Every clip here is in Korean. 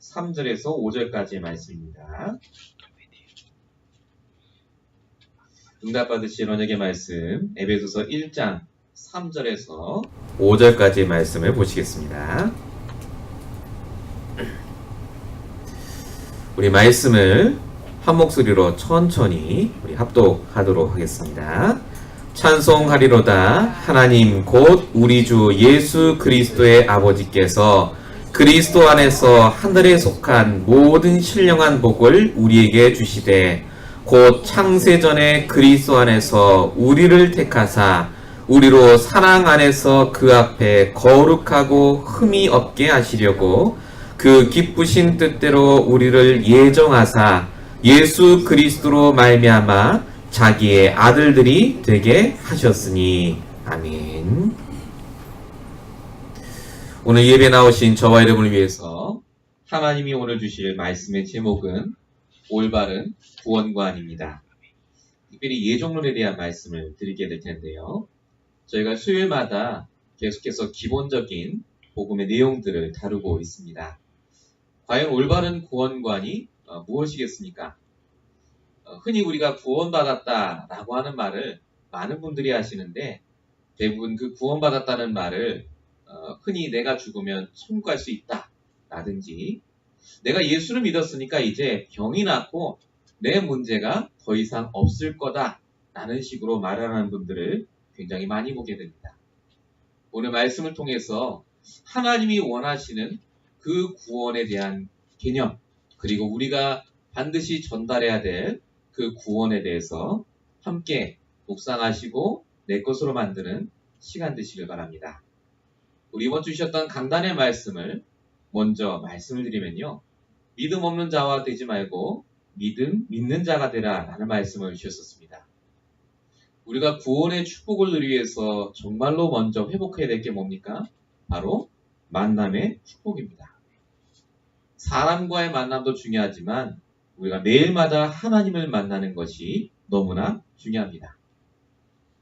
3절에서 5절까지의 말씀입니다. 응답받으실 언약의 말씀 에베소서 1장 3절에서 5절까지의 말씀을 보시겠습니다. 우리 말씀을 한 목소리로 천천히 우리 합독하도록 하겠습니다. 찬송하리로다. 하나님 곧 우리 주 예수 그리스도의 아버지께서 그리스도 안에서 하늘에 속한 모든 신령한 복을 우리에게 주시되 곧 창세전에 그리스도 안에서 우리를 택하사 우리로 사랑 안에서 그 앞에 거룩하고 흠이 없게 하시려고 그 기쁘신 뜻대로 우리를 예정하사 예수 그리스도로 말미암아 자기의 아들들이 되게 하셨으니. 아멘. 오늘 예배 나오신 저와 여러분을 위해서 하나님이 오늘 주실 말씀의 제목은 올바른 구원관입니다. 특별히 예정론에 대한 말씀을 드리게 될 텐데요. 저희가 수요일마다 계속해서 기본적인 복음의 내용들을 다루고 있습니다. 과연 올바른 구원관이 무엇이겠습니까? 흔히 우리가 구원받았다라고 하는 말을 많은 분들이 하시는데 대부분 그 구원받았다는 말을 흔히 내가 죽으면 천국 갈 수 있다 라든지 내가 예수를 믿었으니까 이제 병이 낫고 내 문제가 더 이상 없을 거다 라는 식으로 말하는 분들을 굉장히 많이 보게 됩니다. 오늘 말씀을 통해서 하나님이 원하시는 그 구원에 대한 개념, 그리고 우리가 반드시 전달해야 될 그 구원에 대해서 함께 묵상하시고 내 것으로 만드는 시간 되시길 바랍니다. 우리 이번 주 주셨던 강단의 말씀을 먼저 말씀을 드리면요. 믿음 없는 자와 되지 말고 믿는 자가 되라 라는 말씀을 주셨었습니다. 우리가 구원의 축복을 누리기 위해서 정말로 먼저 회복해야 될 게 뭡니까? 바로 만남의 축복입니다. 사람과의 만남도 중요하지만 우리가 매일마다 하나님을 만나는 것이 너무나 중요합니다.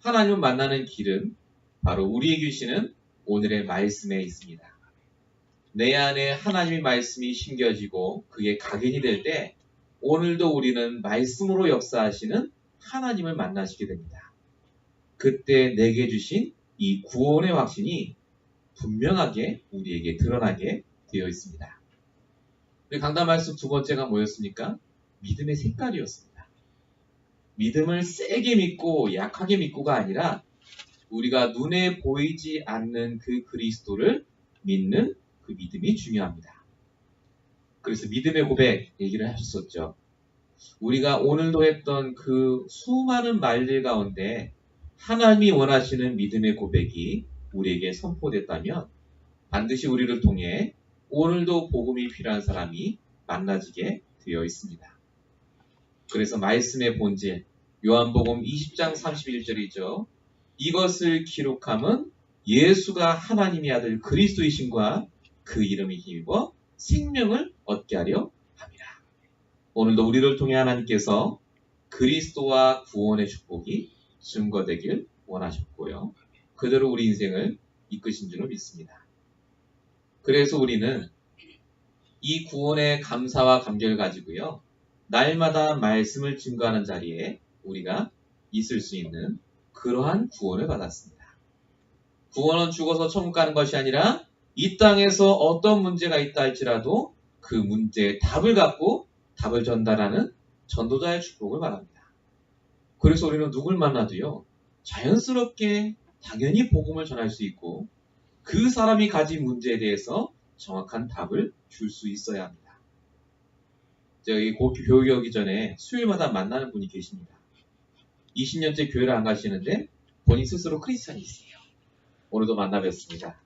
하나님을 만나는 길은 바로 우리에게 주시는 오늘의 말씀에 있습니다. 내 안에 하나님의 말씀이 심겨지고 그게 각인이 될 때 오늘도 우리는 말씀으로 역사하시는 하나님을 만나시게 됩니다. 그때 내게 주신 이 구원의 확신이 분명하게 우리에게 드러나게 되어 있습니다. 우리 강단 말씀 두 번째가 뭐였습니까? 믿음의 색깔이었습니다. 믿음을 세게 믿고 약하게 믿고가 아니라 우리가 눈에 보이지 않는 그 그리스도를 믿는 그 믿음이 중요합니다. 그래서 믿음의 고백 얘기를 하셨었죠. 우리가 오늘도 했던 그 수많은 말들 가운데 하나님이 원하시는 믿음의 고백이 우리에게 선포됐다면 반드시 우리를 통해 오늘도 복음이 필요한 사람이 만나지게 되어 있습니다. 그래서 말씀의 본질, 요한복음 20장 31절이죠. 이것을 기록함은 예수가 하나님의 아들 그리스도이심과 그 이름이 힘입어 생명을 얻게 하려 함이라. 오늘도 우리를 통해 하나님께서 그리스도와 구원의 축복이 증거되길 원하셨고요. 그대로 우리 인생을 이끄신 줄로 믿습니다. 그래서 우리는 이 구원의 감사와 감격을 가지고요. 날마다 말씀을 증거하는 자리에 우리가 있을 수 있는 그러한 구원을 받았습니다. 구원은 죽어서 천국 가는 것이 아니라 이 땅에서 어떤 문제가 있다 할지라도 그 문제의 답을 갖고 답을 전달하는 전도자의 축복을 말합니다. 그래서 우리는 누굴 만나도요. 자연스럽게 당연히 복음을 전할 수 있고 그 사람이 가진 문제에 대해서 정확한 답을 줄 수 있어야 합니다. 저희 교회 오기 전에 수요일마다 만나는 분이 계십니다. 20년째 교회를 안 가시는데 본인 스스로 크리스찬이세요. 오늘도 만나 뵙습니다.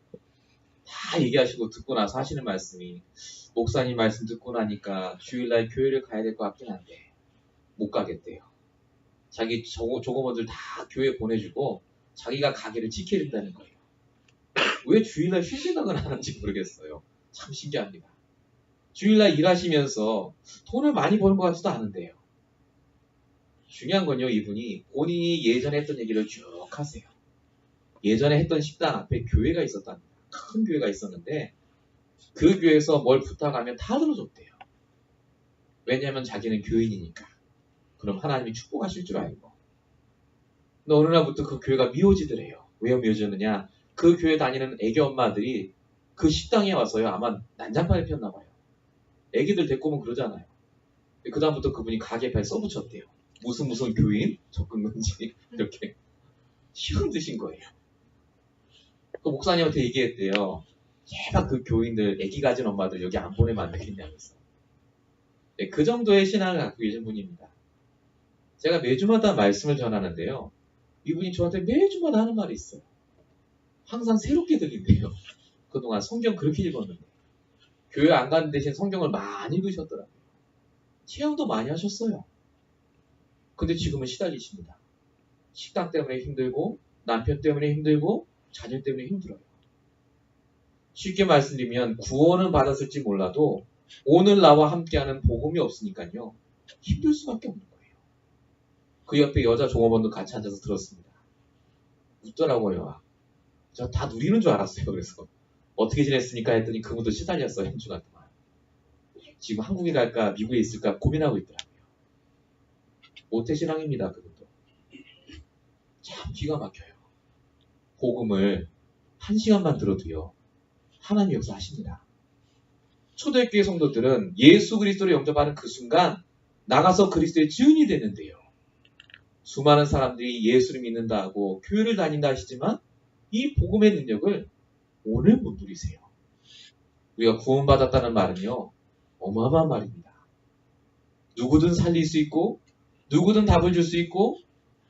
다 얘기하시고 듣고 나서 하시는 말씀이 목사님 말씀 듣고 나니까 주일날 교회를 가야 될 것 같긴 한데 못 가겠대요. 자기 조고모들 다 교회 보내주고 자기가 가기를 지켜준다는 거예요. 왜 주일날 쉴 생각을 안 하는지 모르겠어요. 참 신기합니다. 주일날 일하시면서 돈을 많이 버는 것 같지도 않은데요. 중요한 건요, 이분이 본인이 예전에 했던 얘기를 쭉 하세요. 예전에 했던 식당 앞에 교회가 있었답니다. 큰 교회가 있었는데 그 교회에서 뭘 부탁하면 다 들어줬대요. 왜냐하면 자기는 교인이니까. 그럼 하나님이 축복하실 줄 알고. 근데 어느 날부터 그 교회가 미워지더래요. 왜 미워지느냐? 그 교회 다니는 애기 엄마들이 그 식당에 와서요. 아마 난장판을 폈나 봐요. 애기들 데리고 오면 그러잖아요. 그 다음부터 그분이 가게에 써붙였대요. 무슨 교인? 적은 건지 이렇게 시험 드신 거예요. 그 목사님한테 얘기했대요. 제발 그 교인들, 애기 가진 엄마들 여기 안 보내면 안 되겠냐면서. 네, 그 정도의 신앙을 갖고 계신 분입니다. 제가 매주마다 말씀을 전하는데요. 이분이 저한테 매주마다 하는 말이 있어요. 항상 새롭게 들린대요. 그동안 성경 그렇게 읽었는데. 교회 안 가는 대신 성경을 많이 읽으셨더라고요. 체험도 많이 하셨어요. 근데 지금은 시달리십니다. 식당 때문에 힘들고, 남편 때문에 힘들고, 자녀 때문에 힘들어요. 쉽게 말씀드리면 구원은 받았을지 몰라도 오늘 나와 함께하는 복음이 없으니까요. 힘들 수밖에 없는 거예요. 그 옆에 여자 종업원도 같이 앉아서 들었습니다. 웃더라고요. 저 다 누리는 줄 알았어요. 그래서 어떻게 지냈습니까? 했더니 그분도 시달렸어요. 한 주간 동안. 지금 한국에 갈까 미국에 있을까 고민하고 있더라고요. 모태신앙입니다. 그분도. 참 기가 막혀요. 복음을 1시간만 들어도요. 하나님 역사하십니다. 초대교회 성도들은 예수 그리스도를 영접하는 그 순간 나가서 그리스도의 증인이 되는데요. 수많은 사람들이 예수를 믿는다 하고 교회를 다닌다 하시지만 이 복음의 능력을 오늘 못 누리세요. 우리가 구원받았다는 말은요. 어마어마한 말입니다. 누구든 살릴 수 있고 누구든 답을 줄 수 있고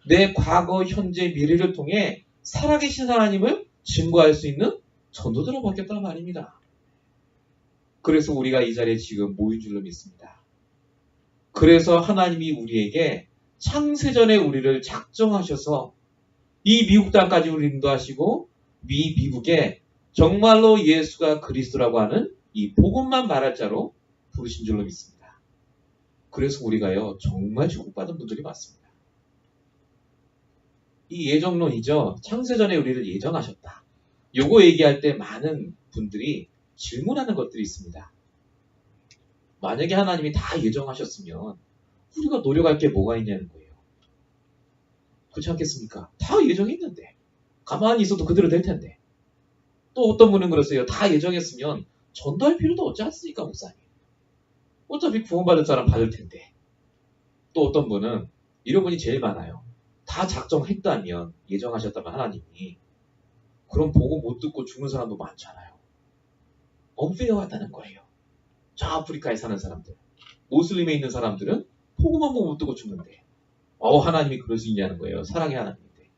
내 과거, 현재, 미래를 통해 살아계신 하나님을 증거할 수 있는 전도자로 바뀌었다는 말입니다. 그래서 우리가 이 자리에 지금 모인 줄로 믿습니다. 그래서 하나님이 우리에게 창세전에 우리를 작정하셔서 이 미국 땅까지 우리를 인도하시고 미국에 정말로 예수가 그리스도라고 하는 이 복음만 말할 자로 부르신 줄로 믿습니다. 그래서 우리가요 정말 축복받은 분들이 많습니다. 이 예정론이죠. 창세전에 우리를 예정하셨다. 요거 얘기할 때 많은 분들이 질문하는 것들이 있습니다. 만약에 하나님이 다 예정하셨으면 우리가 노력할 게 뭐가 있냐는 거예요. 그렇지 않겠습니까? 다 예정했는데 가만히 있어도 그대로 될 텐데. 또 어떤 분은 그러세요. 다 예정했으면 전도할 필요도 없지 않습니까, 목사님? 어차피 구원받을 사람 받을 텐데. 또 어떤 분은 이런 분이 제일 많아요. 다 작정했다면, 예정하셨다면 하나님이 그럼 보고 못 듣고 죽는 사람도 많잖아요. 엄폐해왔다는 거예요. 저 아프리카에 사는 사람들, 모슬림에 있는 사람들은 복음 한 번 못 듣고 죽는데 하나님이 그럴 수 있냐는 거예요. 사랑의 하나님인데.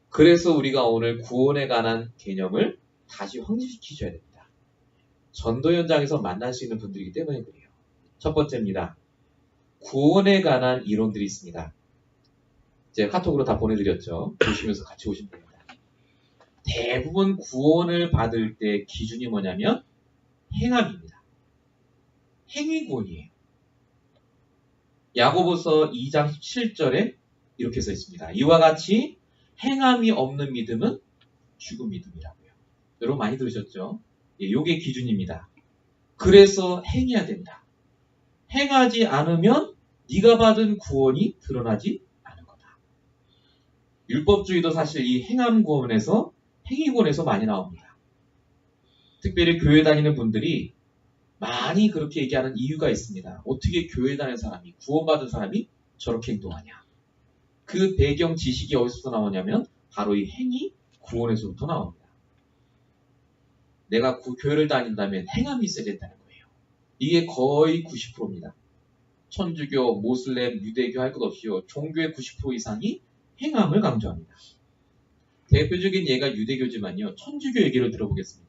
그래서 우리가 오늘 구원에 관한 개념을 다시 확립시키셔야 됩니다. 전도 현장에서 만날 수 있는 분들이기 때문에 그래요. 첫 번째입니다. 구원에 관한 이론들이 있습니다. 제가 카톡으로 다 보내드렸죠. 보시면서 같이 오시면 됩니다. 대부분 구원을 받을 때 기준이 뭐냐면 행함입니다. 행위 구원이에요. 야고보서 2장 17절에 이렇게 써 있습니다. 이와 같이 행함이 없는 믿음은 죽은 믿음이라고요. 여러분 많이 들으셨죠? 이게 기준입니다. 그래서 행해야 된다. 행하지 않으면 네가 받은 구원이 드러나지 않은 거다. 율법주의도 사실 이 행함 구원에서 행위 구원에서 많이 나옵니다. 특별히 교회 다니는 분들이 많이 그렇게 얘기하는 이유가 있습니다. 어떻게 교회 다니는 사람이, 구원받은 사람이 저렇게 행동하냐. 그 배경 지식이 어디서부터 나오냐면 바로 이 행위 구원에서부터 나옵니다. 내가 교회를 다닌다면 행함이 있어야 된다는 거예요. 이게 거의 90%입니다. 천주교, 모슬렘, 유대교 할 것 없이요. 종교의 90% 이상이 행함을 강조합니다. 대표적인 예가 유대교지만요. 천주교 얘기를 들어보겠습니다.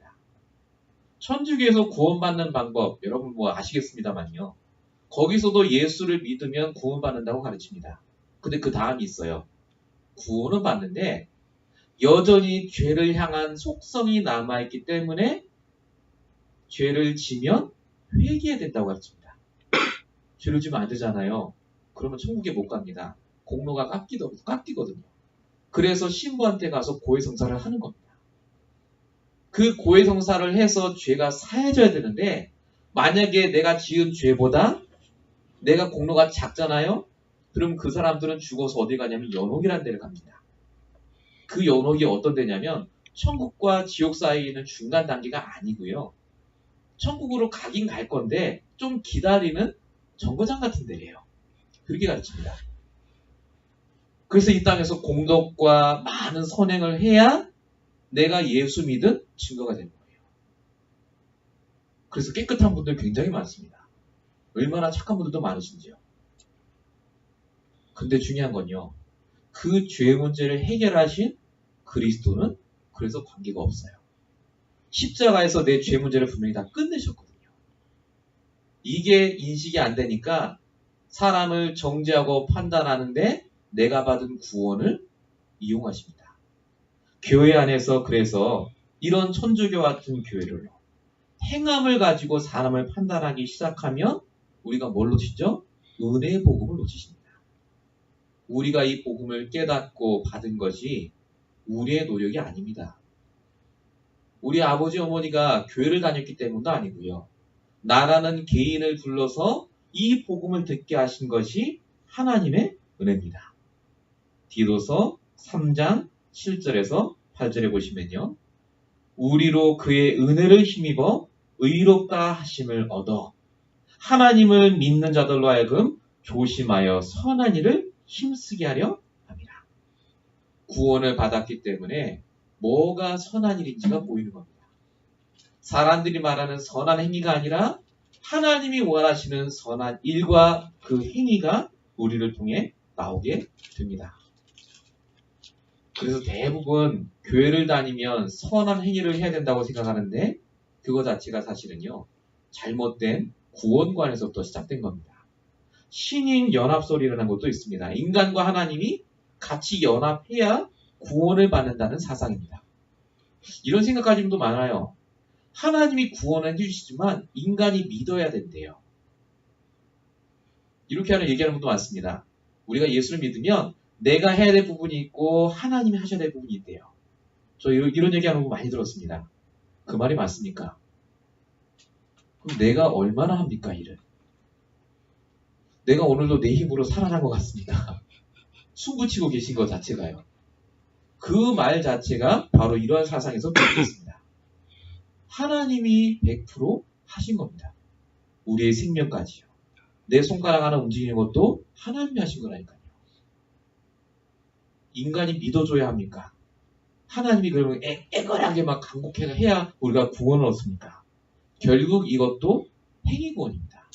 천주교에서 구원받는 방법 여러분 뭐 아시겠습니다만요. 거기서도 예수를 믿으면 구원받는다고 가르칩니다. 근데 그 다음이 있어요. 구원은 받는데 여전히 죄를 향한 속성이 남아있기 때문에 죄를 지면 회개해야 된다고 가르칩니다. 죄를 지면 안 되잖아요. 그러면 천국에 못 갑니다. 공로가 깎이거든요. 그래서 신부한테 가서 고해성사를 하는 겁니다. 그 고해성사를 해서 죄가 사해져야 되는데 만약에 내가 지은 죄보다 내가 공로가 작잖아요? 그럼 그 사람들은 죽어서 어디 가냐면 연옥이라는 데를 갑니다. 그 연옥이 어떤 데냐면 천국과 지옥 사이에 있는 중간 단계가 아니고요. 천국으로 가긴 갈 건데 좀 기다리는 정거장 같은 데예요. 그렇게 가르칩니다. 그래서 이 땅에서 공덕과 많은 선행을 해야 내가 예수 믿은 증거가 되는 거예요. 그래서 깨끗한 분들 굉장히 많습니다. 얼마나 착한 분들도 많으신지요. 근데 중요한 건요. 그 죄 문제를 해결하신 그리스도는 그래서 관계가 없어요. 십자가에서 내 죄 문제를 분명히 다 끝내셨거든요. 이게 인식이 안 되니까 사람을 정죄하고 판단하는데 내가 받은 구원을 이용하십니다. 교회 안에서 그래서 이런 천주교 같은 교회를요. 행함을 가지고 사람을 판단하기 시작하면 우리가 뭘 놓치죠? 은혜의 복음을 놓치십니다. 우리가 이 복음을 깨닫고 받은 것이 우리의 노력이 아닙니다. 우리 아버지 어머니가 교회를 다녔기 때문도 아니고요. 나라는 개인을 불러서 이 복음을 듣게 하신 것이 하나님의 은혜입니다. 디도서 3장 7절에서 8절에 보시면요. 우리로 그의 은혜를 힘입어 의롭다 하심을 얻어 하나님을 믿는 자들로 하여금 조심하여 선한 일을 힘쓰게 하려 합니다. 구원을 받았기 때문에 뭐가 선한 일인지가 보이는 겁니다. 사람들이 말하는 선한 행위가 아니라 하나님이 원하시는 선한 일과 그 행위가 우리를 통해 나오게 됩니다. 그래서 대부분 교회를 다니면 선한 행위를 해야 된다고 생각하는데 그거 자체가 사실은요. 잘못된 구원관에서부터 시작된 겁니다. 신인 연합설이라는 것도 있습니다. 인간과 하나님이 같이 연합해야 구원을 받는다는 사상입니다. 이런 생각하시는 분도 많아요. 하나님이 구원을 해주시지만 인간이 믿어야 된대요. 이렇게 얘기하는 분도 많습니다. 우리가 예수를 믿으면 내가 해야 될 부분이 있고 하나님이 하셔야 될 부분이 있대요. 저 이런 얘기하는 거 많이 들었습니다. 그 말이 맞습니까? 그럼 내가 얼마나 합니까, 일을? 내가 오늘도 내 힘으로 살아난 것 같습니다. 숨붙이고 계신 것 자체가요. 그 말 자체가 바로 이러한 사상에서 비롯됐습니다. 하나님이 100% 하신 겁니다. 우리의 생명까지요. 내 손가락 하나 움직이는 것도 하나님이 하신 거라니까요. 인간이 믿어줘야 합니까? 하나님이 그러면 애걸하게 막 간곡해야 우리가 구원을 얻습니까? 결국 이것도 행위구원입니다.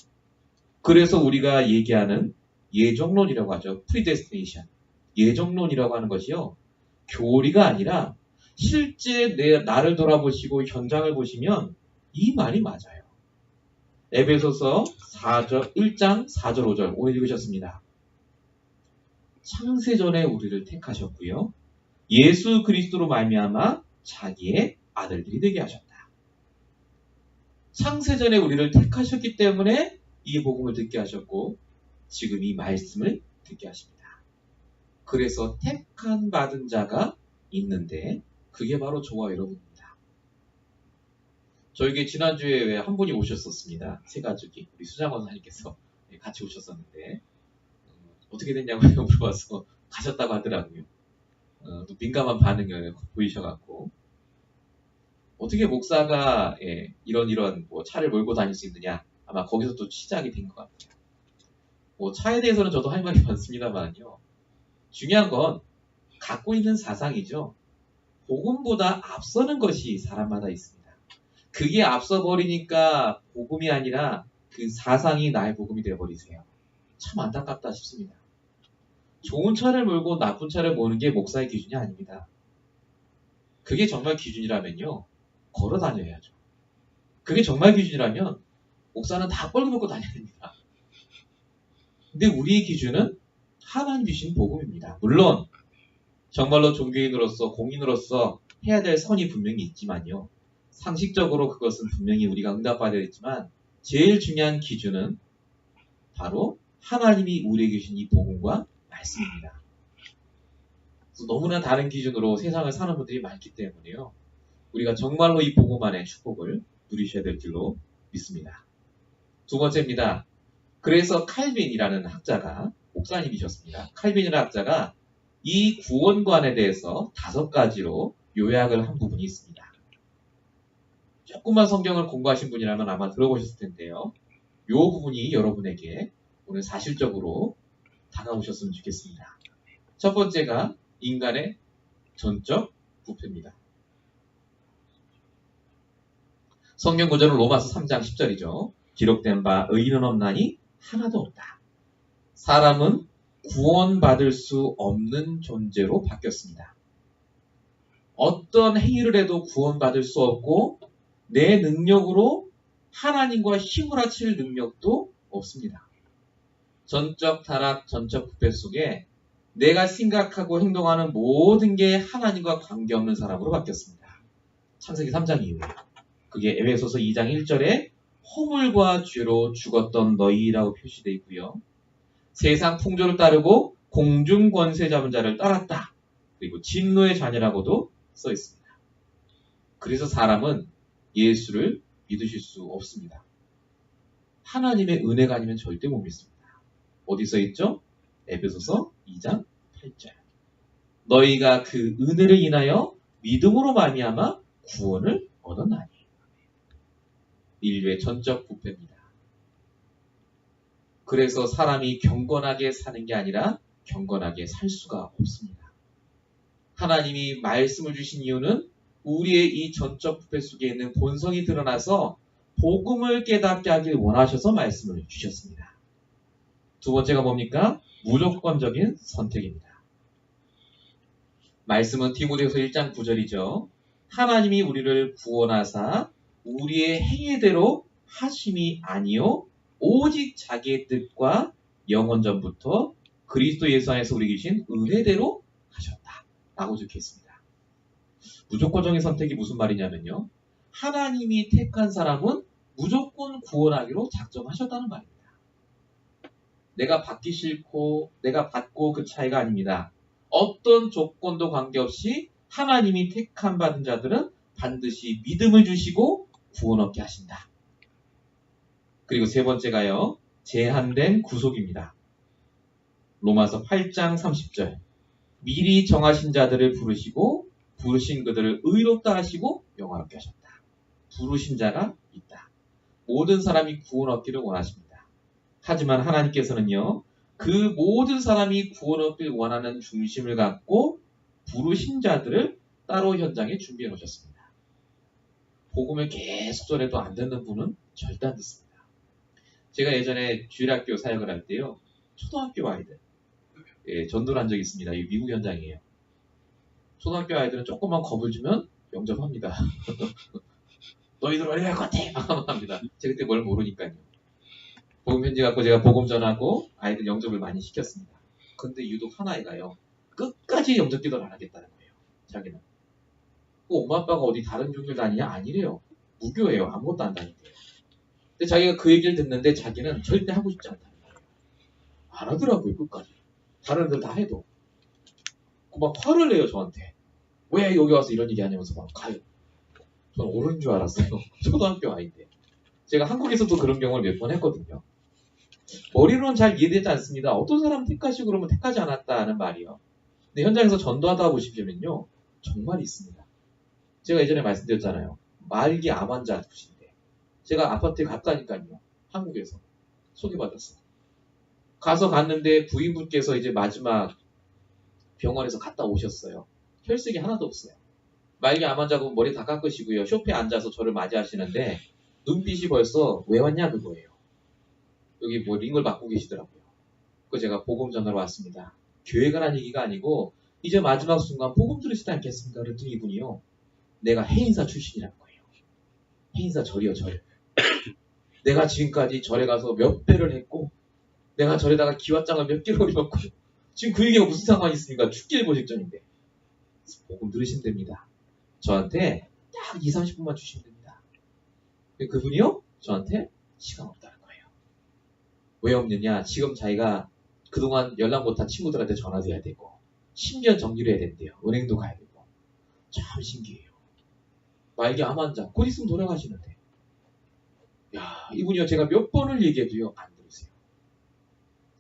그래서 우리가 얘기하는 예정론이라고 하죠. predestination. 예정론이라고 하는 것이요. 교리가 아니라 실제 나를 돌아보시고 현장을 보시면 이 말이 맞아요. 에베소서 1장 4절 5절 오늘 읽으셨습니다. 창세전에 우리를 택하셨고요. 예수 그리스도로 말미암아 자기의 아들들이 되게 하셨다. 창세전에 우리를 택하셨기 때문에 이 복음을 듣게 하셨고 지금 이 말씀을 듣게 하십니다. 그래서 택한 받은 자가 있는데 그게 바로 저와 여러분입니다. 저에게 지난주에 왜 한 분이 오셨었습니다. 세 가족이 우리 수장원 사님께서 같이 오셨었는데 어떻게 됐냐고 물어봐서 가셨다고 하더라고요. 또 민감한 반응을 보이셔갖고 어떻게 목사가 이런 뭐 차를 몰고 다닐 수 있느냐 아마 거기서 또 시작이 된 것 같아요. 뭐 차에 대해서는 저도 할 말이 많습니다만요. 중요한 건 갖고 있는 사상이죠. 복음보다 앞서는 것이 사람마다 있습니다. 그게 앞서 버리니까 복음이 아니라 그 사상이 나의 복음이 되어버리세요. 참 안타깝다 싶습니다. 좋은 차를 몰고 나쁜 차를 모는 게 목사의 기준이 아닙니다. 그게 정말 기준이라면요. 걸어 다녀야죠. 그게 정말 기준이라면 목사는 다 뻘겋고 다녀야 됩니다. 근데 우리의 기준은 하나님 주신 복음입니다. 물론 정말로 종교인으로서 공인으로서 해야 될 선이 분명히 있지만요. 상식적으로 그것은 분명히 우리가 응답받아야 되지만 제일 중요한 기준은 바로 하나님이 우리에게 주신 이 복음과 말씀입니다. 그래서 너무나 다른 기준으로 세상을 사는 분들이 많기 때문에요. 우리가 정말로 이 복음만의 축복을 누리셔야 될 줄로 믿습니다. 두 번째입니다. 그래서 칼빈이라는 학자가, 목사님이셨습니다. 칼빈이라는 학자가 이 구원관에 대해서 5가지로 요약을 한 부분이 있습니다. 조금만 성경을 공부하신 분이라면 아마 들어보셨을 텐데요. 이 부분이 여러분에게 오늘 사실적으로 다가오셨으면 좋겠습니다. 첫 번째가 인간의 전적 부패입니다. 성경 구절은 로마서 3장 10절이죠. 기록된 바 의인은 없나니 하나도 없다. 사람은 구원받을 수 없는 존재로 바뀌었습니다. 어떤 행위를 해도 구원받을 수 없고 내 능력으로 하나님과 힘을 합칠 능력도 없습니다. 전적 타락, 전적 부패 속에 내가 생각하고 행동하는 모든 게 하나님과 관계없는 사람으로 바뀌었습니다. 창세기 3장 이후에. 그게 에베소서 2장 1절에 허물과 죄로 죽었던 너희라고 표시되어 있고요. 세상 풍조를 따르고 공중 권세 잡은 자를 따랐다. 그리고 진노의 자녀라고도 써 있습니다. 그래서 사람은 예수를 믿으실 수 없습니다. 하나님의 은혜가 아니면 절대 못 믿습니다. 어디 써 있죠? 에베소서 2장 8절. 너희가 그 은혜를 인하여 믿음으로 말미암아 구원을 얻었나니. 인류의 전적 부패입니다. 그래서 사람이 경건하게 사는 게 아니라 경건하게 살 수가 없습니다. 하나님이 말씀을 주신 이유는 우리의 이 전적 부패 속에 있는 본성이 드러나서 복음을 깨닫게 하길 원하셔서 말씀을 주셨습니다. 두 번째가 뭡니까? 무조건적인 선택입니다. 말씀은 디모데후서 1장 9절이죠. 하나님이 우리를 구원하사 우리의 행위대로 하심이 아니요 오직 자기의 뜻과 영원 전부터 그리스도 예수 안에서 우리 계신 은혜대로 하셨다. 라고 적혀있습니다. 무조건적인 선택이 무슨 말이냐면요. 하나님이 택한 사람은 무조건 구원하기로 작정하셨다는 말입니다. 내가 받기 싫고 내가 받고 그 차이가 아닙니다. 어떤 조건도 관계없이 하나님이 택한 받은 자들은 반드시 믿음을 주시고 구원 얻게 하신다. 그리고 세 번째가요. 제한된 구속입니다. 로마서 8장 30절. 미리 정하신 자들을 부르시고 부르신 그들을 의롭다 하시고 영화롭게 하셨다. 부르신 자가 있다. 모든 사람이 구원 얻기를 원하십니다. 하지만 하나님께서는요. 그 모든 사람이 구원 얻기를 원하는 중심을 갖고 부르신 자들을 따로 현장에 준비해 놓으셨습니다. 복음을 계속 전해도 안 듣는 분은 절대 안 듣습니다. 제가 예전에 주일학교 사역을 할 때요. 초등학교 아이들 전도를 한 적이 있습니다. 이 미국 현장이에요. 초등학교 아이들은 조금만 겁을 주면 영접합니다. 너희들 어디 갈 것 같아? 합니다. 제가 그때 뭘 모르니까요. 복음 편지 갖고 제가 복음 전하고 아이들 영접을 많이 시켰습니다. 근데 유독 한 아이가요. 끝까지 영접 기도를 안 하겠다는 거예요. 자기는. 엄마 아빠가 어디 다른 종교 다니냐? 아니래요. 무교예요. 아무것도 안 다닌대요. 근데 자기가 그 얘기를 듣는데 자기는 절대 하고 싶지 않다는 거예요. 안 하더라고요. 끝까지. 다른 애들 다 해도. 막 화를 내요. 저한테. 왜 여기 와서 이런 얘기 하냐면서 막 가요. 저는 옳은 줄 알았어요. 초등학교 아이인데. 제가 한국에서도 그런 경험을 몇 번 했거든요. 머리로는 잘 이해되지 않습니다. 어떤 사람 택하시고 그러면 택하지 않았다는 말이요. 근데 현장에서 전도하다 보시면요. 정말 있습니다. 제가 예전에 말씀드렸잖아요. 말기 암 환자 분인데 제가 아파트에 갔다니까요. 한국에서 소개받았어요. 가서 갔는데 부인분께서 이제 마지막 병원에서 갔다 오셨어요. 혈색이 하나도 없어요. 말기 암 환자분 머리 다 깎으시고요. 쇼파에 앉아서 저를 맞이하시는데 눈빛이 벌써 왜 왔냐 그거예요. 여기 뭐 링을 맞고 계시더라고요. 그 제가 복음 전하러 왔습니다. 교회가 란 얘기가 아니고 이제 마지막 순간 복음 들으시지 않겠습니까? 그랬더니 이분이요. 내가 해인사 출신이라는 거예요. 해인사 절이요 절. 내가 지금까지 절에 가서 몇 배를 했고 내가 절에다가 기왓장을 몇 개를 입었고 지금 그 얘기가 무슨 상관이 있습니까? 축제를 보실 전인데. 복음 들으시면 됩니다. 저한테 딱 20-30분만 주시면 됩니다. 그분이요? 저한테 시간 없다는 거예요. 왜 없느냐? 지금 자기가 그동안 연락 못한 친구들한테 전화도 해야 되고 10년 정리를 해야 된대요. 은행도 가야 되고. 참 신기해요. 말기 암 환자, 곧 있으면 돌아가시는데. 야, 이분이요, 제가 몇 번을 얘기해도요, 안 들으세요.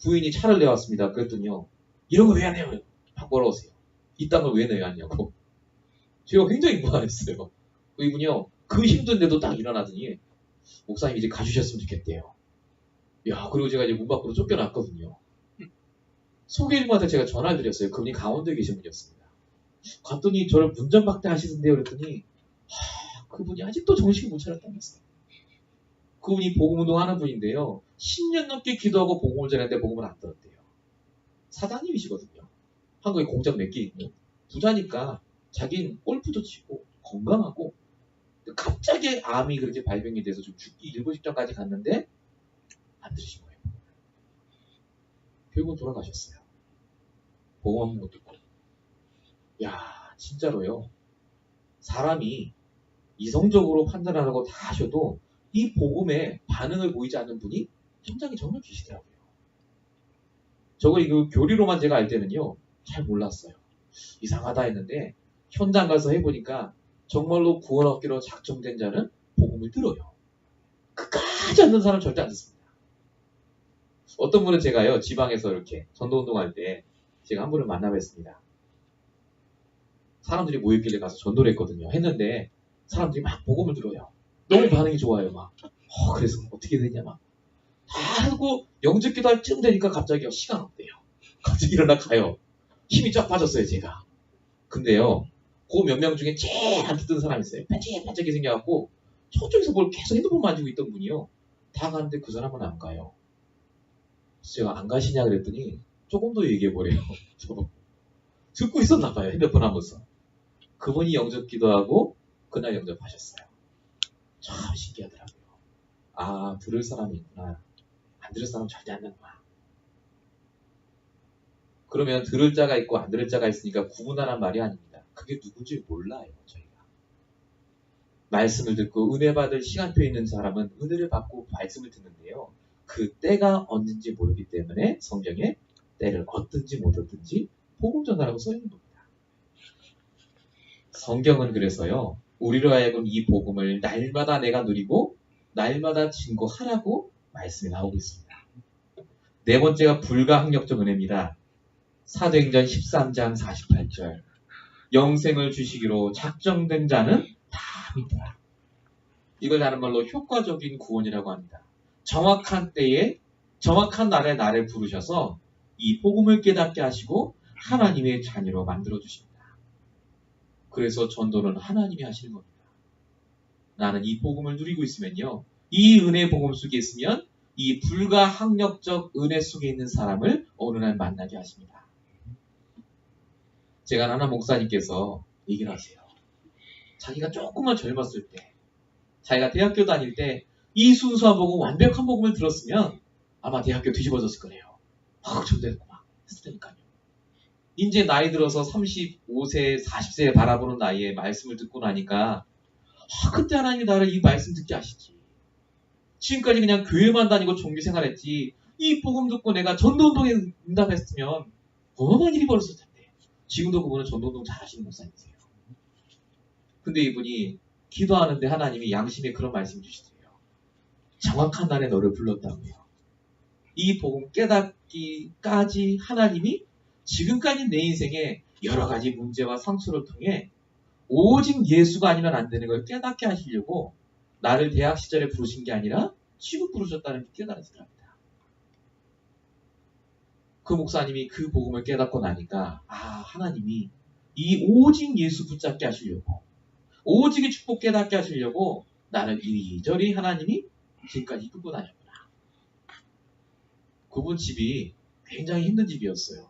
부인이 차를 내왔습니다. 그랬더니요, 이런 거 왜 안 해요? 막 뭐라고 하세요. 이 땅을 왜 내야 하냐고. 제가 굉장히 무안했어요. 이분이요, 그 힘든데도 딱 일어나더니, 목사님 이제 가주셨으면 좋겠대요. 야, 그리고 제가 이제 문 밖으로 쫓겨났거든요. 소개인분한테 제가 전화를 드렸어요. 그분이 강원도에 계신 분이었습니다. 갔더니 저를 문전박대 하시던데요. 그랬더니, 그분이 아직도 정신을 못 차렸다면서요. 그분이 복음운동 하는 분인데요. 10년 넘게 기도하고 복음을 전했는데 복음을 안 들었대요. 사장님이시거든요. 한국에 공장 몇 개 있고. 부자니까 자기는 골프도 치고 건강하고 갑자기 암이 그렇게 발병이 돼서 좀 죽기 일보 직전까지 갔는데 안 들으신 거예요. 결국은 돌아가셨어요. 복음 한 번 못 듣고. 야, 진짜로요. 사람이 이성적으로 판단하라고 다 하셔도 이 복음에 반응을 보이지 않는 분이 현장에 정말 계시더라고요. 저거 이거 교리로만 제가 알 때는요, 잘 몰랐어요. 이상하다 했는데 현장 가서 해보니까 정말로 구원 얻기로 작정된 자는 복음을 들어요. 끝까지 안 듣는 사람 절대 안 듣습니다. 어떤 분은 제가요, 지방에서 이렇게 전도운동할 때 제가 한 분을 만나뵀습니다. 사람들이 모였길래 가서 전도를 했거든요. 했는데 사람들이 막 복음을 들어요. 너무 반응이 좋아요. 막 그래서 어떻게 되냐 막 다 하고 영접기도 할 쯤 되니까 갑자기 시간 없대요. 갑자기 일어나 가요. 힘이 쫙 빠졌어요, 제가. 근데요, 그 몇 명 중에 제일 안 듣던 사람이 있어요. 반짝반짝하게 생겨갖고 저쪽에서 뭘 계속 핸드폰 만지고 있던 분이요. 다 가는데 그 사람은 안 가요. 그래서 제가 안 가시냐 그랬더니 조금 더 얘기해보래요. 듣고 있었나 봐요, 핸드폰 하면서. 그분이 영접기도 하고 그날 영접하셨어요. 참 신기하더라고요. 아, 들을 사람이 있구나. 안 들을 사람은 절대 안 듣는구나. 그러면 들을 자가 있고 안 들을 자가 있으니까 구분하란 말이 아닙니다. 그게 누군지 몰라요, 저희가. 말씀을 듣고 은혜 받을 시간표에 있는 사람은 은혜를 받고 말씀을 듣는데요. 그 때가 언젠지 모르기 때문에 성경에 때를 얻든지 못 얻든지 복음 전하라고 써 있는 겁니다. 성경은 그래서요, 우리로 하여금 이 복음을 날마다 내가 누리고 날마다 증거하라고 말씀이 나오고 있습니다. 네 번째가 불가항력적 은혜입니다. 사도행전 13장 48절. 영생을 주시기로 작정된 자는 다 믿더라. 이걸 다른 말로 효과적인 구원이라고 합니다. 정확한 때에 정확한 날에 나를 부르셔서 이 복음을 깨닫게 하시고 하나님의 자녀로 만들어 주십니다. 그래서 전도는 하나님이 하시는 겁니다. 나는 이 복음을 누리고 있으면요, 이 은혜 복음 속에 있으면 이 불가항력적 은혜 속에 있는 사람을 어느 날 만나게 하십니다. 제가 아는 목사님께서 얘기를 하세요. 자기가 조금만 젊었을 때, 자기가 대학교 다닐 때 이 순수한 복음, 완벽한 복음을 들었으면 아마 대학교 뒤집어졌을 거래요. 전도했고 막 했을 테니까요. 이제 나이 들어서 35세, 40세에 바라보는 나이에 말씀을 듣고 나니까 그때 하나님이 나를 이 말씀 듣게 하시지. 지금까지 그냥 교회만 다니고 종교생활했지. 이 복음 듣고 내가 전도운동에 응답했으면 어마어마한 일이 벌어졌을 텐데. 지금도 그분은 전도운동 잘하시는 목사님이세요. 근데 이분이 기도하는데 하나님이 양심에 그런 말씀 주시더래요. 정확한 날에 너를 불렀다고요. 이 복음 깨닫기까지 하나님이 지금까지 내 인생에 여러 가지 문제와 상처를 통해 오직 예수가 아니면 안 되는 걸 깨닫게 하시려고 나를 대학 시절에 부르신 게 아니라 지금 부르셨다는 게 깨달았습니다. 그 목사님이 그 복음을 깨닫고 나니까 하나님이 이 오직 예수 붙잡게 하시려고, 오직의 축복 깨닫게 하시려고 나를 이리저리 하나님이 지금까지 이끌고 다녔구나. 그분 집이 굉장히 힘든 집이었어요.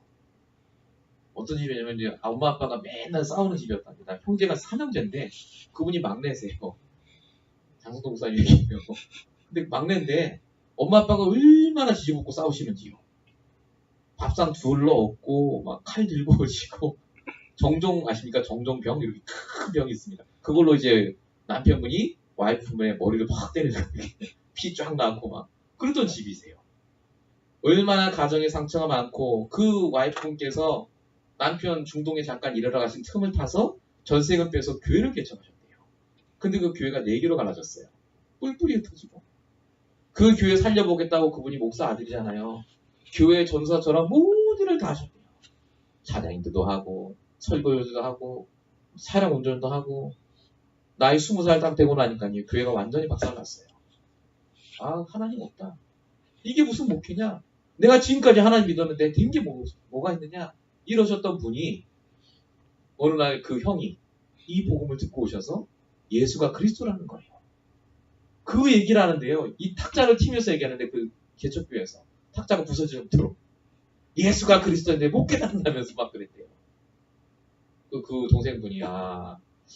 어떤 집이냐면 엄마 아빠가 맨날 싸우는 집이었답니다. 형제가 3형제인데 그분이 막내세요. 장성도 목사님 얘기해요. 근데 막내인데 엄마 아빠가 얼마나 지지볶고 싸우시는지요. 밥상 둘러 엎고 막 칼 들고 오시고, 정종 아십니까? 정종병, 이렇게 큰 병이 있습니다. 그걸로 이제 남편분이 와이프의 머리를 팍 때리는 피 쫙 나고 막 그러던 집이세요. 얼마나 가정에 상처가 많고 그 와이프분께서 남편 중동에 잠깐 일하러 가신 틈을 타서 전세금 빼서 교회를 개척하셨대요. 근데 그 교회가 4개로 갈라졌어요. 뿔뿔이 흩어지고. 그 교회 살려보겠다고 그분이 목사 아들이잖아요. 교회 전사처럼 모든 일을 다 하셨대요. 찬양인도도 하고 설교도 하고 차량 운전도 하고 나이 20살 딱 되고 나니까요. 교회가 완전히 박살났어요. 아, 하나님 없다. 이게 무슨 목회냐? 내가 지금까지 하나님 믿었는데 된 게 뭐가 있느냐? 이러셨던 분이 어느 날 그 형이 이 복음을 듣고 오셔서 예수가 그리스도라는 거예요. 그 얘기를 하는데요. 이 탁자를 튀면서 얘기하는데 그 개척교회에서 탁자가 부서질 정도로 예수가 그리스도인데 못 깨닫는다면서 막 그랬대요. 그 동생분이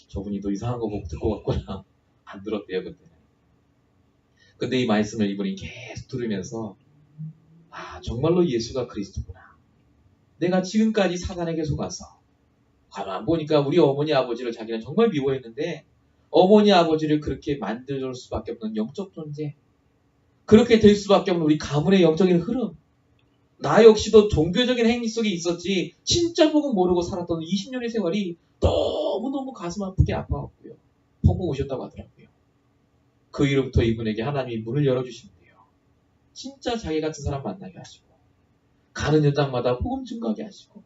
저분이 또 이상한 거 보고 듣고 갔구나. 안 들었대요 그때는. 근데 이 말씀을 이분이 계속 들으면서 정말로 예수가 그리스도구나. 내가 지금까지 사단에게 속아서 가만 보니까 우리 어머니 아버지를 자기는 정말 미워했는데 어머니 아버지를 그렇게 만들 수밖에 없는 영적 존재, 그렇게 될 수밖에 없는 우리 가문의 영적인 흐름, 나 역시도 종교적인 행위 속에 있었지 진짜 복음 모르고 살았던 20년의 세월이 너무너무 가슴 아프게 아파왔고요. 펑펑 오셨다고 하더라고요. 그 이후부터 이분에게 하나님이 문을 열어주시는데요. 진짜 자기 같은 사람 만나게 하시고 가는 현장마다 복음 증거하게 하시고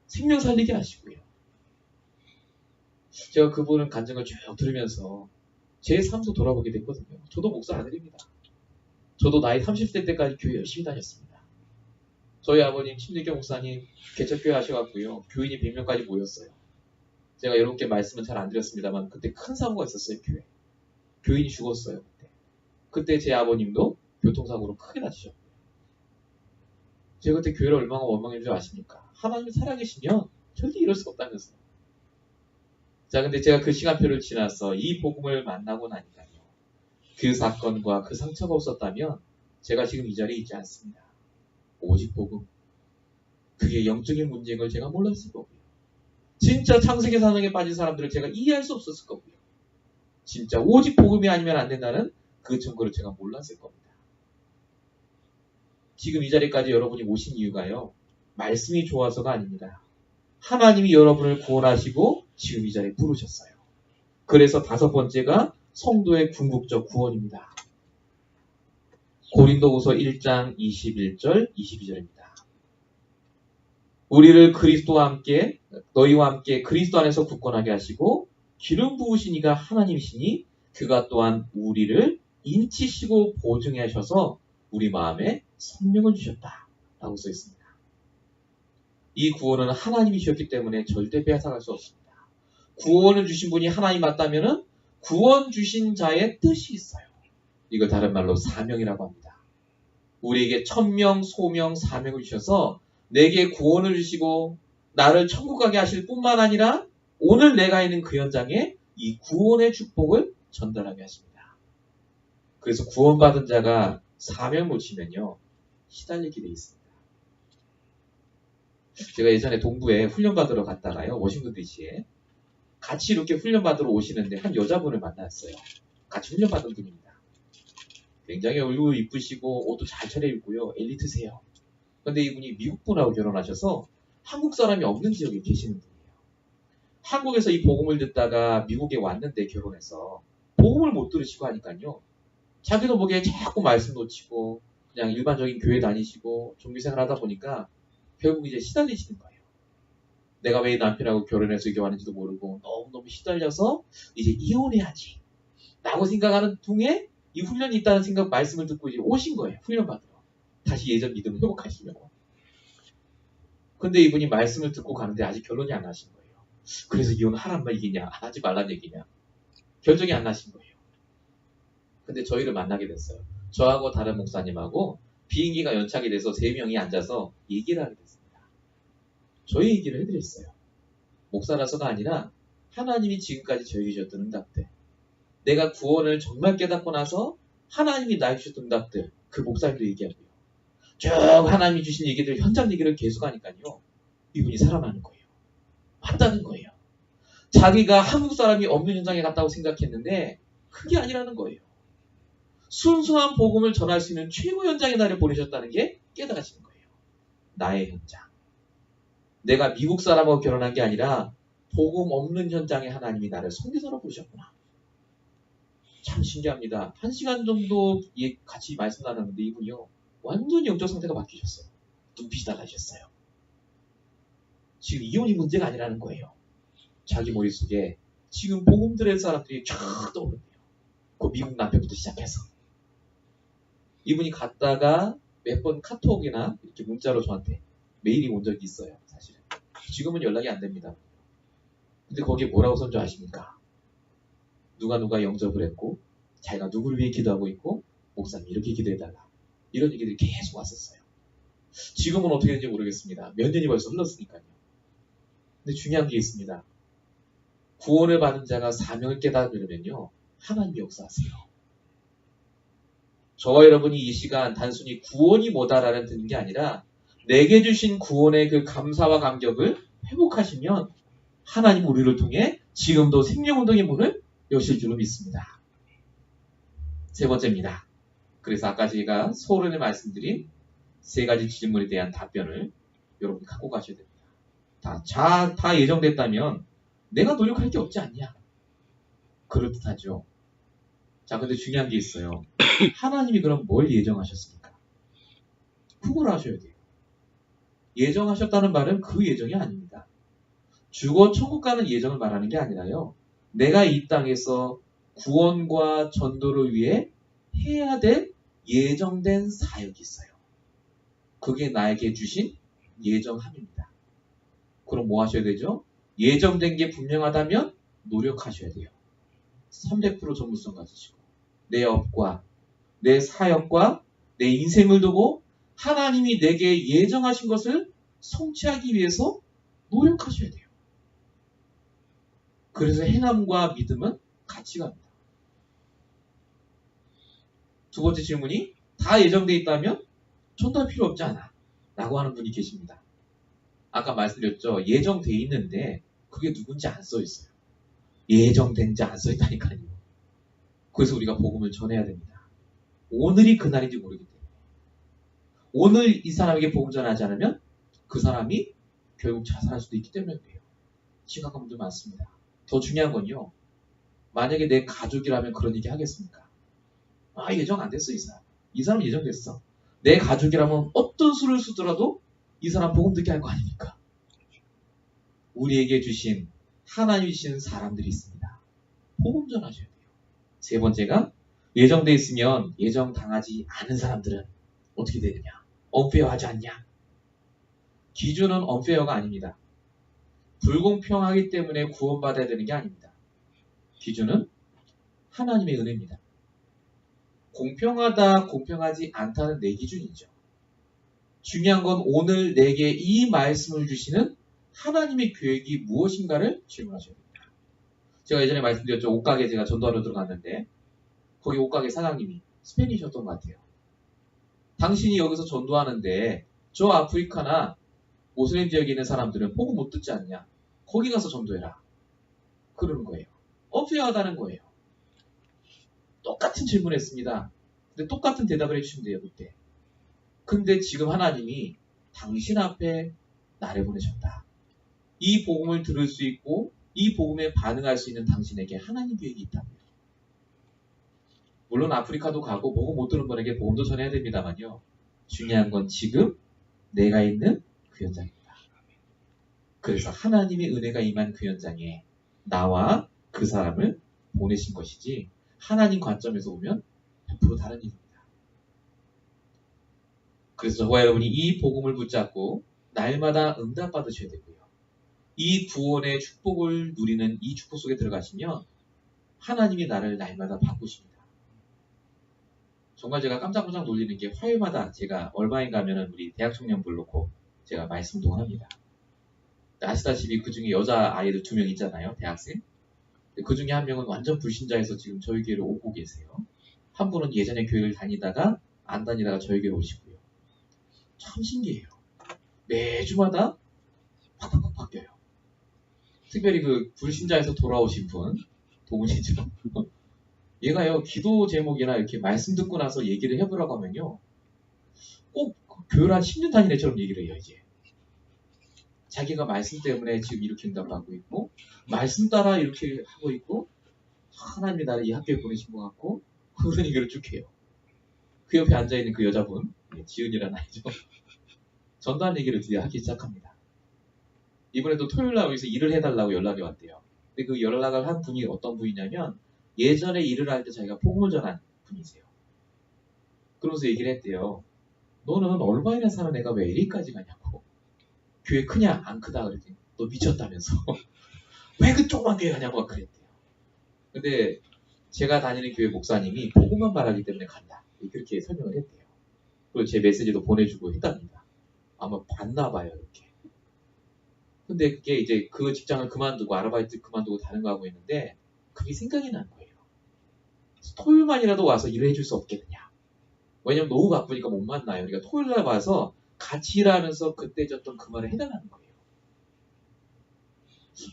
생명 살리게 하시고요. 제가 그분은 간증을 쭉 들으면서 제 삶도 돌아보게 됐거든요. 저도 목사 아들입니다. 저도 나이 30대 때까지 교회 열심히 다녔습니다. 저희 아버님 심리경 목사님 개척교회 하셔갖고요. 교인이 100명까지 모였어요. 제가 여러분께 말씀은 잘 안 드렸습니다만 그때 큰 사고가 있었어요. 교인이 죽었어요. 그때 제 아버님도 교통사고로 크게 다치셨고요. 제가 그때 교회를 얼마나 원망했는지 아십니까? 하나님이 살아계시면 절대 이럴 수가 없다면서요. 자, 근데 제가 그 시간표를 지나서 이 복음을 만나고 나니까요. 그 사건과 그 상처가 없었다면 제가 지금 이 자리에 있지 않습니다. 오직 복음. 그게 영적인 문제인 걸 제가 몰랐을 거고요. 진짜 창세기 사상에 빠진 사람들을 제가 이해할 수 없었을 거고요. 진짜 오직 복음이 아니면 안 된다는 그 증거를 제가 몰랐을 겁니다. 지금 이 자리까지 여러분이 오신 이유가요. 말씀이 좋아서가 아닙니다. 하나님이 여러분을 구원하시고 지금 이 자리에 부르셨어요. 그래서 5번째가 성도의 궁극적 구원입니다. 고린도후서 1장 21절 22절입니다. 우리를 그리스도와 함께 너희와 함께 그리스도 안에서 굳건하게 하시고 기름 부으신 이가 하나님이시니 그가 또한 우리를 인치시고 보증해 하셔서 우리 마음에 성령을 주셨다 라고 써 있습니다. 이 구원은 하나님이 주셨기 때문에 절대 빼앗아갈 수 없습니다. 구원을 주신 분이 하나님 맞다면 구원 주신 자의 뜻이 있어요. 이걸 다른 말로 사명이라고 합니다. 우리에게 천명, 소명, 사명을 주셔서 내게 구원을 주시고 나를 천국 가게 하실 뿐만 아니라 오늘 내가 있는 그 현장에 이 구원의 축복을 전달하게 하십니다. 그래서 구원받은 자가 사명 놓치면요 시달리게 돼 있습니다. 제가 예전에 동부에 훈련받으러 갔다가요 워싱턴 DC에 같이 이렇게 훈련받으러 오시는데 한 여자분을 만났어요. 같이 훈련받은 분입니다. 굉장히 얼굴 이쁘시고 옷도 잘 차려입고요. 엘리트세요. 근데 이분이 미국분하고 결혼하셔서 한국 사람이 없는 지역에 계시는 분이에요. 한국에서 이 복음을 듣다가 미국에 왔는데 결혼해서 복음을 못 들으시고 하니까요. 자기도 보기에 자꾸 말씀 놓치고 그냥 일반적인 교회 다니시고 종교생활 하다 보니까 결국 이제 시달리시는 거예요. 내가 왜 남편하고 결혼해서 이게 왔는지도 모르고 너무너무 시달려서 이제 이혼해야지 라고 생각하는 중에 이 훈련이 있다는 생각 말씀을 듣고 이제 오신 거예요. 훈련 받으러. 다시 예전 믿음을 회복하시려고. 근데 이분이 말씀을 듣고 가는데 아직 결론이 안 나신 거예요. 그래서 이혼하란 말이냐 하지 말란 얘기냐 결정이 안 나신 거예요. 근데 저희를 만나게 됐어요. 저하고 다른 목사님하고 비행기가 연착이 돼서 3명이 앉아서 얘기를 하게 됐습니다. 저희 얘기를 해드렸어요. 목사라서가 아니라 하나님이 지금까지 저에게 주셨던 응답들, 내가 구원을 정말 깨닫고 나서 하나님이 나에게 주셨던 응답들, 그 목사님도 얘기하고요. 쭉 하나님이 주신 얘기들, 현장 얘기를 계속 하니까요. 이분이 살아나는 거예요. 맞다는 거예요. 자기가 한국 사람이 없는 현장에 갔다고 생각했는데 그게 아니라는 거예요. 순수한 복음을 전할 수 있는 최고 현장에 나를 보내셨다는 게 깨달아지는 거예요. 나의 현장. 내가 미국 사람하고 결혼한 게 아니라 복음 없는 현장에 하나님이 나를 선교사로 부르셨구나. 참 신기합니다. 1시간 정도 같이 말씀 나눴는데 이분이요. 완전히 영적 상태가 바뀌셨어요. 눈빛이 달라지셨어요. 지금 이혼이 문제가 아니라는 거예요. 자기 머릿속에 지금 복음 들을 사람들이 쫙 떠오르네요. 그 미국 남편부터 시작해서. 이분이 갔다가 몇 번 카톡이나 이렇게 문자로 저한테 메일이 온 적이 있어요. 사실은. 지금은 연락이 안 됩니다. 근데 거기에 뭐라고 선조 아십니까? 누가 영접을 했고 자기가 누구를 위해 기도하고 있고 목사님 이렇게 기도해달라. 이런 얘기들이 계속 왔었어요. 지금은 어떻게 되는지 모르겠습니다. 몇 년이 벌써 흘렀으니까요. 근데 중요한 게 있습니다. 구원을 받은 자가 사명을 깨달으면요. 하나님이 역사하세요. 저와 여러분이 이 시간 단순히 구원이 뭐다라는 듣는 게 아니라 내게 주신 구원의 그 감사와 감격을 회복하시면 하나님 우리를 통해 지금도 생명운동의 문을 여실 줄로 믿습니다. 세 번째입니다. 그래서 아까 제가 서론에 말씀드린 세 가지 질문에 대한 답변을 여러분이 갖고 가셔야 됩니다. 다 예정됐다면 내가 노력할 게 없지 않냐? 그럴듯하죠. 자, 근데 중요한 게 있어요. 하나님이 그럼 뭘 예정하셨습니까? 그걸 아셔야 돼요. 예정하셨다는 말은 그 예정이 아닙니다. 죽어 천국 가는 예정을 말하는 게 아니라요. 내가 이 땅에서 구원과 전도를 위해 해야 될 예정된 사역이 있어요. 그게 나에게 주신 예정함입니다. 그럼 뭐 하셔야 되죠? 예정된 게 분명하다면 노력하셔야 돼요. 300% 전문성 가지시고 내 업과 내 사역과 내 인생을 두고 하나님이 내게 예정하신 것을 성취하기 위해서 노력하셔야 돼요. 그래서 행함과 믿음은 같이 갑니다. 두 번째 질문이 다 예정되어 있다면 전도할 필요 없지 않아 라고 하는 분이 계십니다. 아까 말씀드렸죠. 예정되어 있는데 그게 누군지 안 써 있어요. 예정된지 안 써 있다니까요. 그래서 우리가 복음을 전해야 됩니다. 오늘이 그날인지 모르기 때문에. 오늘 이 사람에게 복음 전하지 않으면 그 사람이 결국 자살할 수도 있기 때문에 그래요. 심각한 분들 많습니다. 더 중요한 건요. 만약에 내 가족이라면 그런 얘기 하겠습니까? 예정 안 됐어 이 사람. 이 사람은 예정됐어. 내 가족이라면 어떤 수를 쓰더라도 이 사람 복음 듣게 할 거 아닙니까? 우리에게 주신 하나님 주신 사람들이 있습니다. 복음 전하셔야 돼요. 세 번째가 예정돼 있으면 예정당하지 않은 사람들은 어떻게 되느냐? 언페어하지 않냐? 기준은 언페어가 아닙니다. 불공평하기 때문에 구원받아야 되는 게 아닙니다. 기준은 하나님의 은혜입니다. 공평하다, 공평하지 않다는 내 기준이죠. 중요한 건 오늘 내게 이 말씀을 주시는 하나님의 계획이 무엇인가를 질문하셔야 됩니다. 제가 예전에 말씀드렸죠. 옷가게 제가 전도하러 들어갔는데 거기 옷가게 사장님이 스페인이셨던 것 같아요. 당신이 여기서 전도하는데 저 아프리카나 모슬림 지역에 있는 사람들은 복음 못 듣지 않냐? 거기 가서 전도해라. 그러는 거예요. 언페어하다는 거예요. 똑같은 질문을 했습니다. 근데 똑같은 대답을 해주시면 돼요. 그때. 근데 지금 하나님이 당신 앞에 나를 보내셨다. 이 복음을 들을 수 있고 이 복음에 반응할 수 있는 당신에게 하나님 계획이 있다고요. 물론 아프리카도 가고 복음 못 들은 분에게 복음도 전해야 됩니다만요. 중요한 건 지금 내가 있는 그 현장입니다. 그래서 하나님의 은혜가 임한 그 현장에 나와 그 사람을 보내신 것이지 하나님 관점에서 보면 100% 다른 일입니다. 그래서 저와 여러분이 이 복음을 붙잡고 날마다 응답받으셔야 되고요. 이 구원의 축복을 누리는 이 축복 속에 들어가시면 하나님이 나를 날마다 바꾸십니다. 정말 제가 깜짝깜짝 놀리는 게 화요일마다 제가 얼마인 가면은 우리 대학 청년부를 놓고 제가 말씀동을 합니다. 아시다시피 그 중에 여자 아이들 2명 있잖아요. 대학생. 그 중에 한 명은 완전 불신자에서 지금 저희 교회로 오고 계세요. 한 분은 예전에 교회를 다니다가 안 다니다가 저희 교회로 오시고요. 참 신기해요. 매주마다 팍팍팍 바뀌어요. 특별히 그 불신자에서 돌아오신 분, 도문이죠. 얘가요, 기도 제목이나 이렇게 말씀 듣고 나서 얘기를 해보라고 하면요. 꼭 교회를 한 10년 다닌 애처럼 얘기를 해요, 이제. 자기가 말씀 때문에 지금 이렇게 응답받고 있고, 말씀 따라 이렇게 하고 있고, 하나님이 나를 이 학교에 보내신 것 같고 그런 얘기를 쭉 해요. 그 옆에 앉아있는 그 여자분, 지은이라는 아이죠. 전도한 얘기를 드디어 하기 시작합니다. 이번에도 토요일날 여기서 일을 해달라고 연락이 왔대요. 근데 그 연락을 한 분이 어떤 분이냐면 예전에 일을 할 때 자기가 복음을 전한 분이세요. 그러면서 얘기를 했대요. 너는 얼마이나 사는 애가 왜 LA까지 가냐고. 교회 크냐 안 크다 그랬더니 너 미쳤다면서. 왜 그 조그만 교회 가냐고 막 그랬대요. 근데 제가 다니는 교회 목사님이 복음만 말하기 때문에 간다. 그렇게 설명을 했대요. 그리고 제 메시지도 보내주고 했답니다. 아마 봤나 봐요, 이렇게. 근데 그게 이제 그 직장을 그만두고 아르바이트 그만두고 다른 거 하고 있는데 그게 생각이 난 거예요. 토요일만이라도 와서 일을 해줄 수 없겠느냐. 왜냐면 너무 바쁘니까 못 만나요. 그러니까 토요일날 와서 같이 일하면서 그때 졌던 그 말을 해달라는 거예요.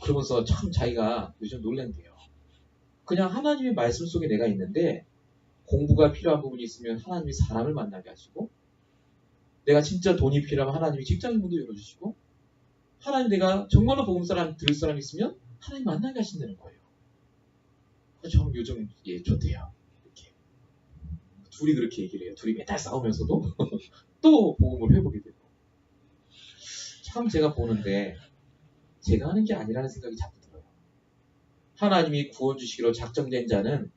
그러면서 참 자기가 요즘 놀란대요. 그냥 하나님의 말씀 속에 내가 있는데 공부가 필요한 부분이 있으면 하나님이 사람을 만나게 하시고 내가 진짜 돈이 필요하면 하나님이 직장문도 열어주시고 하나님 내가 정말로 복음 사람 들을 사람 있으면 하나님 만나게 하신다는 거예요. 그래서 저는 요즘 좋대요. 이렇게 둘이 그렇게 얘기를 해요. 둘이 맨날 싸우면서도 또 복음을 회복이 되고 참 제가 보는데 제가 하는 게 아니라는 생각이 자꾸 들어요. 하나님이 구원 주시기로 작정된 자는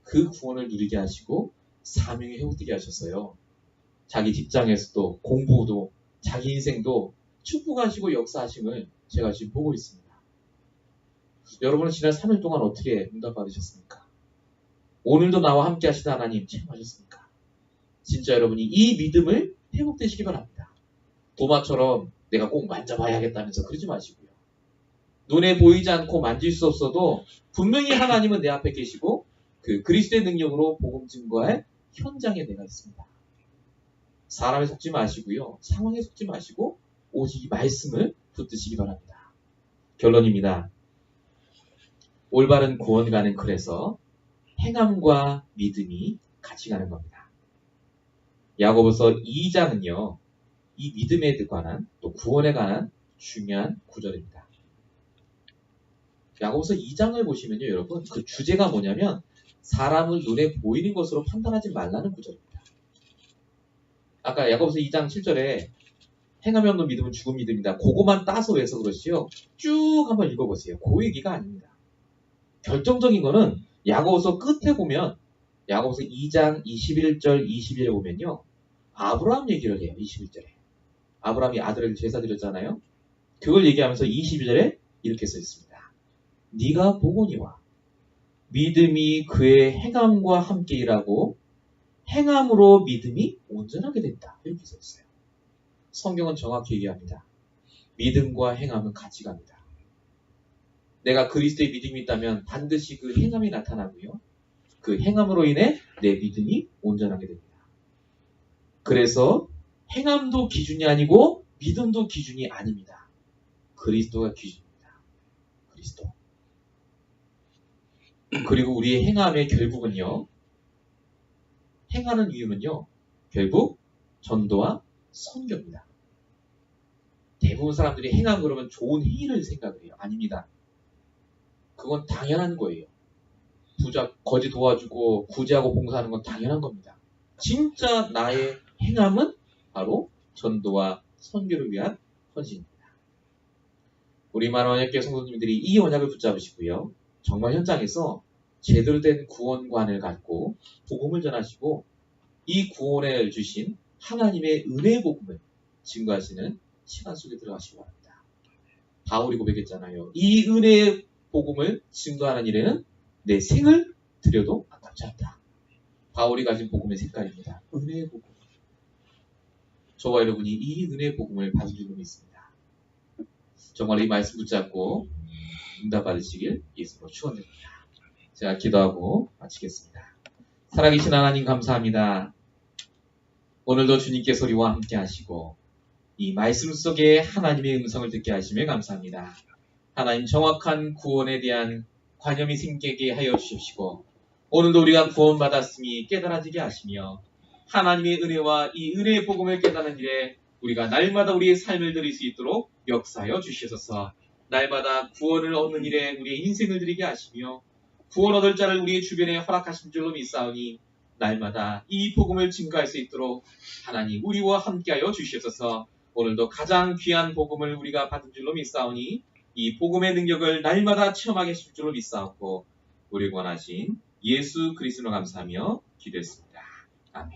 그 구원을 누리게 하시고 사명에 회복되게 하셨어요. 자기 직장에서도 공부도 자기 인생도 축복하시고 역사하심을 제가 지금 보고 있습니다. 여러분은 지난 3일 동안 어떻게 응답 받으셨습니까? 오늘도 나와 함께 하시는 하나님 체험하셨습니까? 진짜 여러분이 이 믿음을 회복되시기 바랍니다. 도마처럼 내가 꼭 만져봐야겠다면서 그러지 마시고요. 눈에 보이지 않고 만질 수 없어도 분명히 하나님은 내 앞에 계시고 그 그리스도의 능력으로 복음 증거할 현장에 내가 있습니다. 사람에 속지 마시고요. 상황에 속지 마시고 오직 이 말씀을 붙드시기 바랍니다. 결론입니다. 올바른 구원가는 그래서 행함과 믿음이 같이 가는 겁니다. 야고보서 2장은요. 이 믿음에 관한 또 구원에 관한 중요한 구절입니다. 야고보서 2장을 보시면요. 여러분 그 주제가 뭐냐면 사람을 눈에 보이는 것으로 판단하지 말라는 구절입니다. 아까 야고보서 2장 7절에 행함이 없는 믿음은 죽은 믿음이다. 그거만 따서 외서 그렇지요. 쭉 한번 읽어보세요. 그 얘기가 아닙니다. 결정적인 거는 야고보서 끝에 보면 야고보서 2장 21절 22절에 보면요. 아브라함 얘기를 해요. 21절에. 아브라함이 아들을 제사 드렸잖아요. 그걸 얘기하면서 22절에 이렇게 써 있습니다. 네가 보거니와 믿음이 그의 행함과 함께 일하고 행함으로 믿음이 온전하게 된다. 이렇게 써 있어요. 성경은 정확히 얘기합니다. 믿음과 행함은 같이 갑니다. 내가 그리스도의 믿음이 있다면 반드시 그 행함이 나타나고요. 그 행함으로 인해 내 믿음이 온전하게 됩니다. 그래서 행함도 기준이 아니고 믿음도 기준이 아닙니다. 그리스도가 기준입니다. 그리스도. 그리고 우리의 행함의 결국은요. 행하는 이유는요. 결국 전도와 선교입니다. 대부분 사람들이 행함 그러면 좋은 행위를 생각을 해요. 아닙니다. 그건 당연한 거예요. 부자 거지 도와주고 구제하고 봉사하는 건 당연한 겁니다. 진짜 나의 행함은 바로 전도와 선교를 위한 헌신입니다. 우리 만원역교 성도님들이 이 언약을 붙잡으시고요. 정말 현장에서 제대로 된 구원관을 갖고 복음을 전하시고 이 구원을 주신 하나님의 은혜의 복음을 증거하시는 시간 속에 들어가시기 바랍니다. 바울이 고백했잖아요. 이 은혜의 복음을 증거하는 일에는 내 생을 들여도 아깝지 않다. 바울이 가진 복음의 색깔입니다. 은혜의 복음. 저와 여러분이 이 은혜의 복음을 받을 줄 믿습니다. 정말 이 말씀 붙잡고 응답 받으시길 예수로 축원드립니다. 제가 기도하고 마치겠습니다. 살아계신 하나님 감사합니다. 오늘도 주님께서 우리와 함께 하시고 이 말씀 속에 하나님의 음성을 듣게 하시며 감사합니다. 하나님 정확한 구원에 대한 관념이 생기게 하여 주십시고 오늘도 우리가 구원받았음이 깨달아지게 하시며 하나님의 은혜와 이 은혜의 복음을 깨닫는 일에 우리가 날마다 우리의 삶을 드릴 수 있도록 역사하여 주시옵소서. 날마다 구원을 얻는 일에 우리의 인생을 드리게 하시며 구원 얻을 자를 우리의 주변에 허락하신 줄로 믿사오니 날마다 이 복음을 증거할 수 있도록 하나님 우리와 함께하여 주시옵소서. 오늘도 가장 귀한 복음을 우리가 받은 줄로 믿사오니 이 복음의 능력을 날마다 체험하게 하실 줄로 믿사옵고 우리 원하신 예수 그리스도로 감사하며 기도했습니다. 아멘.